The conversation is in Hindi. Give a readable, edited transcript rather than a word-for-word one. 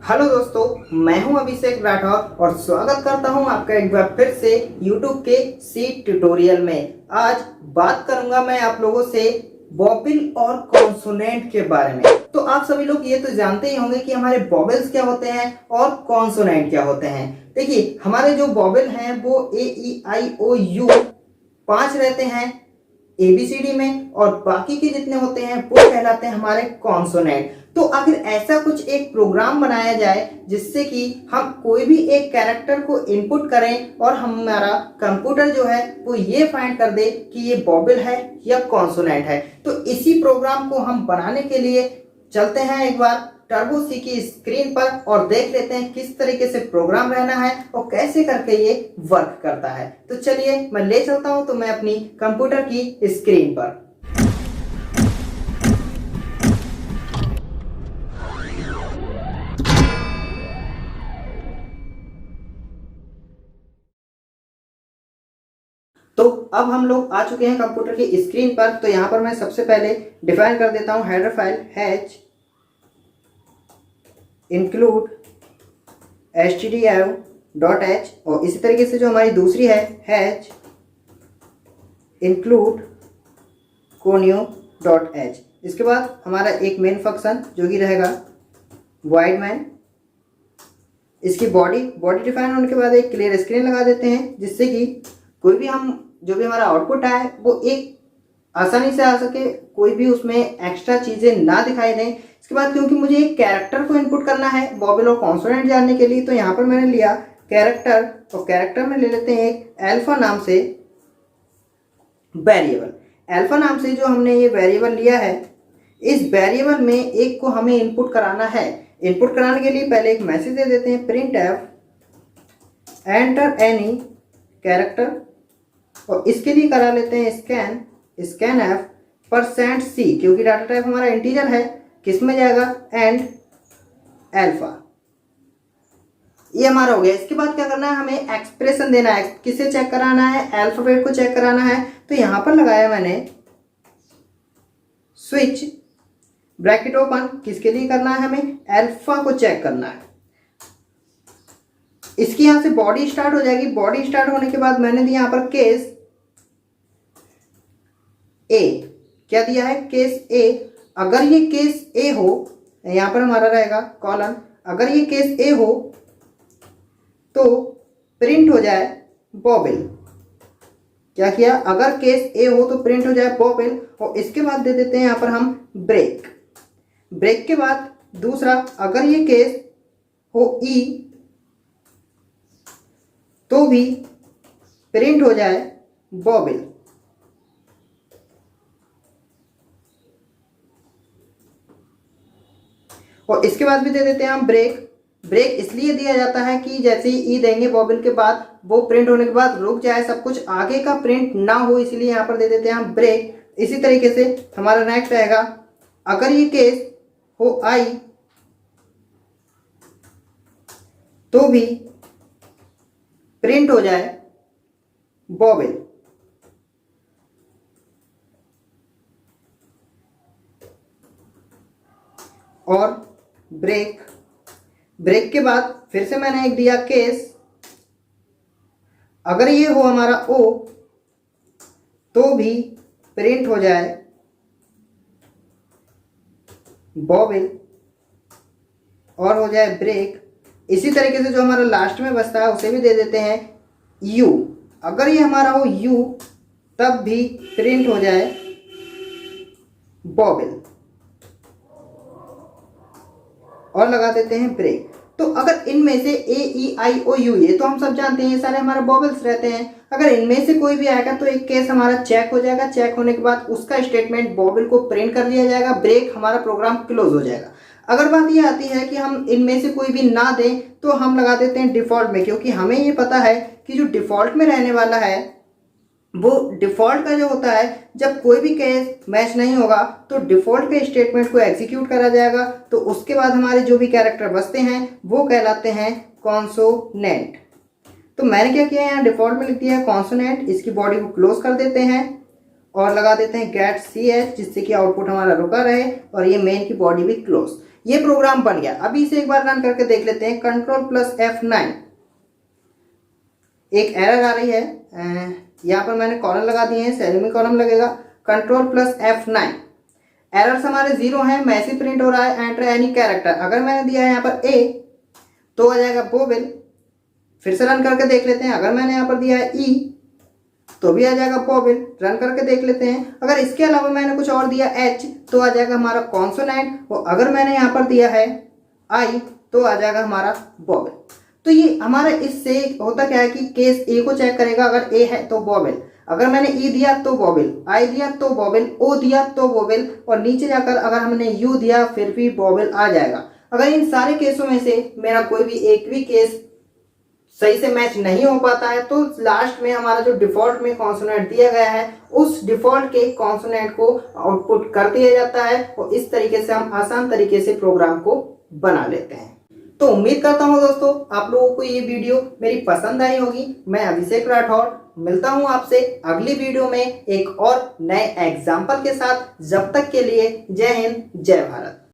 हेलो दोस्तों, मैं हूं अभिषेक राठौर और स्वागत करता हूं आपका एक बार फिर से YouTube के सी ट्यूटोरियल में। आज बात करूंगा मैं आप लोगों से वॉवेल और कॉन्सोनेंट के बारे में। तो आप सभी लोग ये तो जानते ही होंगे कि हमारे वॉवेल्स क्या होते हैं और कॉन्सोनेंट क्या होते हैं। देखिए, हमारे जो वॉवेल हैं वो A E I O U 5 रहते हैं ABCD में, और बाकी के जितने होते हैं वो कहलाते हैं हमारे कॉन्सोनेंट। तो अगर ऐसा कुछ एक प्रोग्राम बनाया जाए जिससे कि हम कोई भी एक कैरेक्टर को इनपुट करें और हमारा कंप्यूटर जो है वो ये फाइंड कर दे कि ये वॉवेल है या कॉन्सोनेंट है, तो इसी प्रोग्राम को हम बनाने के लिए चलते हैं एक बार टर्बो सी की स्क्रीन पर और देख लेते हैं किस तरीके से प्रोग्राम रहना है और कैसे करके ये वर्क करता है। तो चलिए मैं ले चलता हूं तो मैं अपनी कंप्यूटर की स्क्रीन पर। तो अब हम लोग आ चुके हैं कंप्यूटर की स्क्रीन पर। तो यहाँ पर मैं सबसे पहले डिफाइन कर देता हूँ header file hatch include stdio.h, और इसी तरीके से जो हमारी दूसरी है हैच इंक्लूड conio.h। इसके बाद हमारा एक मेन फंक्शन जो कि रहेगा void main। इसकी बॉडी डिफाइन होने के बाद एक क्लियर स्क्रीन लगा देते हैं जिससे कि कोई भी हम जो भी हमारा आउटपुट आए वो एक आसानी से आ सके, कोई भी उसमें एक्स्ट्रा चीज़ें ना दिखाई दें। इसके बाद क्योंकि मुझे एक कैरेक्टर को इनपुट करना है वॉवेल और कॉन्सोनेंट जानने के लिए, तो यहाँ पर मैंने लिया कैरेक्टर, और कैरेक्टर में ले लेते हैं एक अल्फा नाम से वेरिएबल। अल्फा नाम से जो हमने ये वेरिएबल लिया है, इस वेरिएबल में एक को हमें इनपुट कराना है। इनपुट कराने के लिए पहले एक मैसेज दे देते हैं print F enter any character, और इसके लिए करा लेते हैं स्कैन एफ %c, क्योंकि डाटा टाइप हमारा इंटीजर है, किस में जाएगा एंड अल्फा। ये हमारा हो गया। इसके बाद क्या करना है, हमें एक्सप्रेशन देना है। किसे चेक कराना है? अल्फाबेट को चेक कराना है। तो यहां पर लगाया मैंने स्विच ब्रैकेट ओपन, किसके लिए करना है? हमें अल्फा को चेक करना है। इसकी यहां से बॉडी स्टार्ट हो जाएगी। बॉडी स्टार्ट होने के बाद मैंने दिया यहां पर केस ए। क्या दिया है? केस ए। अगर ये केस ए हो, यहां पर हमारा रहेगा कॉलन, अगर ये केस ए हो तो प्रिंट हो जाए वॉवेल। क्या किया? अगर केस ए हो तो प्रिंट हो जाए वॉवेल। और इसके बाद दे देते हैं यहां पर हम ब्रेक। ब्रेक के बाद दूसरा, अगर ये केस हो ई तो भी प्रिंट हो जाए वॉवेल। और इसके बाद भी दे देते हैं हम ब्रेक। ब्रेक इसलिए दिया जाता है कि जैसे ही ई देंगे वॉवेल के बाद, वो प्रिंट होने के बाद रुक जाए, सब कुछ आगे का प्रिंट ना हो, इसलिए यहाँ पर दे देते हैं हम ब्रेक। इसी तरीके से हमारा नेक्स्ट रहेगा, अगर ये केस हो आई तो भी प्रिंट हो जाए वॉवेल। और ब्रेक के बाद फिर से मैंने एक दिया केस, अगर ये हो हमारा ओ तो भी प्रिंट हो जाए वॉवेल और हो जाए ब्रेक। इसी तरीके से जो हमारा लास्ट में बचता है उसे भी दे देते हैं यू। अगर ये हमारा हो यू तब भी प्रिंट हो जाए वॉवेल और लगा देते हैं ब्रेक। तो अगर इनमें से A E I O U, ये तो हम सब जानते हैं, ये सारे हमारे वॉवेल्स रहते हैं। अगर इनमें से कोई भी आएगा तो एक केस हमारा चेक हो जाएगा। चेक होने के बाद उसका स्टेटमेंट वॉवेल को प्रिंट कर दिया जाएगा, ब्रेक, हमारा प्रोग्राम क्लोज हो जाएगा। अगर बात ये आती है कि हम इनमें से कोई भी ना दें तो हम लगा देते हैं डिफॉल्ट में, क्योंकि हमें ये पता है कि जो डिफॉल्ट में रहने वाला है वो डिफॉल्ट का जो होता है, जब कोई भी केस मैच नहीं होगा तो डिफॉल्ट के स्टेटमेंट को एग्जीक्यूट करा जाएगा। तो उसके बाद हमारे जो भी कैरेक्टर बचते हैं वो कहलाते हैं कॉन्सोनेंट। तो मैंने क्या किया, यहाँ डिफॉल्ट में लिख दिया है कॉन्सोनेंट। इसकी बॉडी को क्लोज कर देते हैं और लगा देते हैं गेट सी एच, जिससे कि आउटपुट हमारा रुका रहे और ये मेन की बॉडी भी क्लोज। ये प्रोग्राम बन गया। अभी इसे एक बार रन करके देख लेते हैं। Ctrl+F9, एक एरर आ रही है। यहाँ पर मैंने कॉलम लगा दिए हैं, सेमी कॉलम लगेगा। Ctrl+F9, एरर्स हमारे 0 हैं, मैसेज प्रिंट हो रहा है, एंटर एनी कैरेक्टर। अगर मैंने दिया है यहाँ पर ए तो आ जाएगा बोबेल। फिर से रन करके देख लेते हैं। अगर मैंने यहाँ पर दिया है ई तो भी आ जाएगा बोबेल। रन करके देख लेते हैं। अगर इसके अलावा मैंने कुछ और दिया एच तो आ जाएगा हमारा कॉन्सोनेंट, और अगर मैंने यहाँ पर दिया है आई तो आ जाएगा हमारा बोबेल। तो ये हमारा इससे होता क्या है कि केस ए को चेक करेगा। अगर ए है तो बोबेल, अगर मैंने ई दिया तो बोबेल, आई दिया तो बोबेल, ओ दिया तो बोबेल, और नीचे जाकर अगर हमने यू दिया फिर भी बोबेल आ जाएगा। अगर इन सारे केसों में से मेरा कोई भी एक भी केस सही से मैच नहीं हो पाता है तो लास्ट में हमारा जो डिफॉल्ट में कॉन्सोनेंट दिया गया है उस डिफॉल्ट के कॉन्सोनेंट को आउटपुट कर दिया जाता है, और इस तरीके से हम आसान तरीके से प्रोग्राम को बना लेते हैं। तो उम्मीद करता हूँ दोस्तों आप लोगों को ये वीडियो मेरी पसंद आई होगी। मैं अभिषेक राठौर मिलता हूँ आपसे अगली वीडियो में एक और नए एग्जाम्पल के साथ। जब तक के लिए जय हिंद, जय भारत।